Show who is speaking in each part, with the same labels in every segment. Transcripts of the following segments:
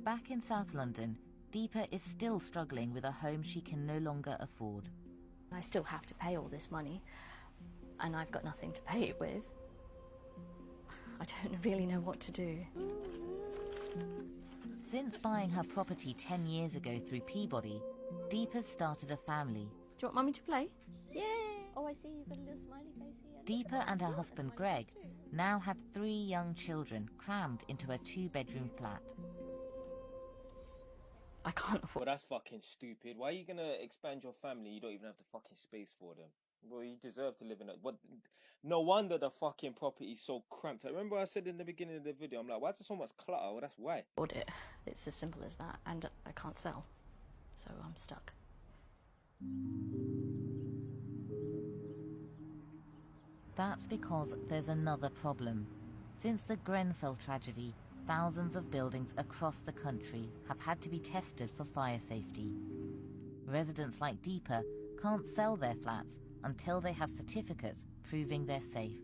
Speaker 1: Back in South London, Deepa is still struggling with a home she can no longer afford.
Speaker 2: I still have to pay all this money, and I've got nothing to pay it with. I don't really know what to do.
Speaker 1: Since buying her property 10 years ago through Peabody, Deepa's started a family.
Speaker 2: Do you want Mummy to play? Yeah. Oh, I see you've got a little smiley face here.
Speaker 1: Deepa and her husband Greg now have 3 young children crammed into a 2-bedroom flat.
Speaker 2: I can't afford.
Speaker 3: Well, that's fucking stupid. Why are you gonna expand your family? You don't even have the fucking space for them. Well, you deserve to live in it. What? No wonder the fucking property is so cramped. I remember I said in the beginning of the video, I'm like, why is there so much clutter? Well, that's why.
Speaker 2: It. It's as simple as that, and I can't sell, so I'm stuck.
Speaker 1: That's because there's another problem. Since the Grenfell tragedy, thousands of buildings across the country have had to be tested for fire safety. Residents like Deepa can't sell their flats until they have certificates proving they're safe.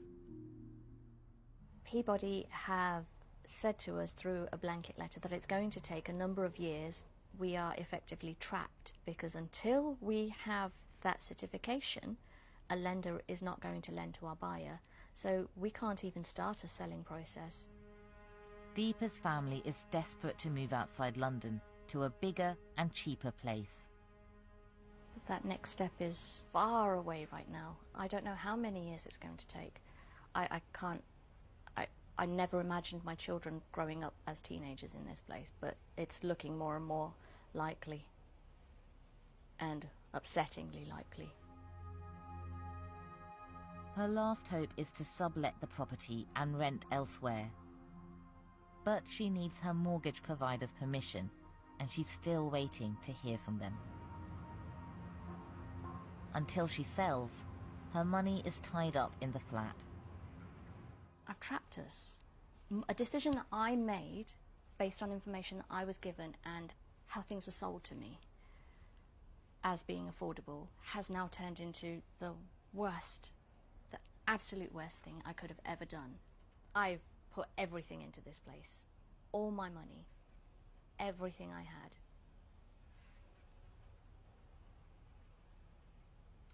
Speaker 2: Peabody have said to us through a blanket letter that it's going to take a number of years. We are effectively trapped because until we have that certification, a lender is not going to lend to our buyer. So we can't even start a selling process.
Speaker 1: Deepa's family is desperate to move outside London to a bigger and cheaper place.
Speaker 2: That next step is far away right now. I don't know how many years it's going to take. I never imagined my children growing up as teenagers in this place, but it's looking more and more likely, and upsettingly likely.
Speaker 1: Her last hope is to sublet the property and rent elsewhere. But she needs her mortgage provider's permission, and she's still waiting to hear from them. Until she sells, her money is tied up in the flat.
Speaker 2: I've trapped us. A decision I made based on information I was given and how things were sold to me as being affordable has now turned into the worst, the absolute worst thing I could have ever done. I've put everything into this place, all my money, everything I had.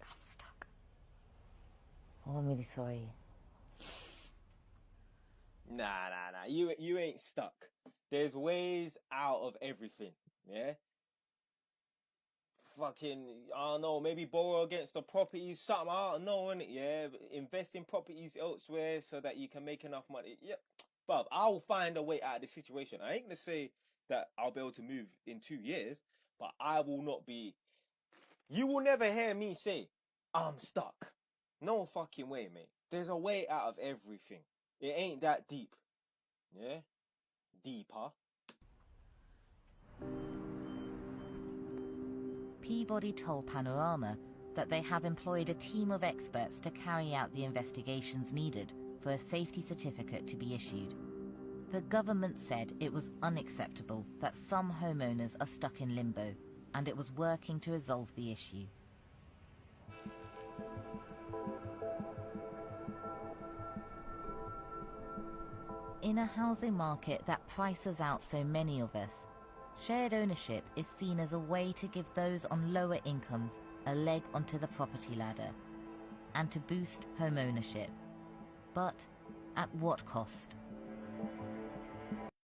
Speaker 2: I'm stuck.
Speaker 1: Oh, I'm really sorry.
Speaker 3: Nah. You ain't stuck. There's ways out of everything. Yeah. Fucking, I don't know, maybe borrow against the properties, something, I don't know, innit? Yeah, invest in properties elsewhere so that you can make enough money. Yeah, but I'll find a way out of the situation. I ain't gonna say that I'll be able to move in 2 years, but I will not be. You will never hear me say I'm stuck. No fucking way, mate. There's a way out of everything. It ain't that deep. Yeah, deeper.
Speaker 1: Peabody told Panorama that they have employed a team of experts to carry out the investigations needed for a safety certificate to be issued. The government said it was unacceptable that some homeowners are stuck in limbo, and it was working to resolve the issue. In a housing market that prices out so many of us, shared ownership is seen as a way to give those on lower incomes a leg onto the property ladder and to boost home ownership. But at what cost?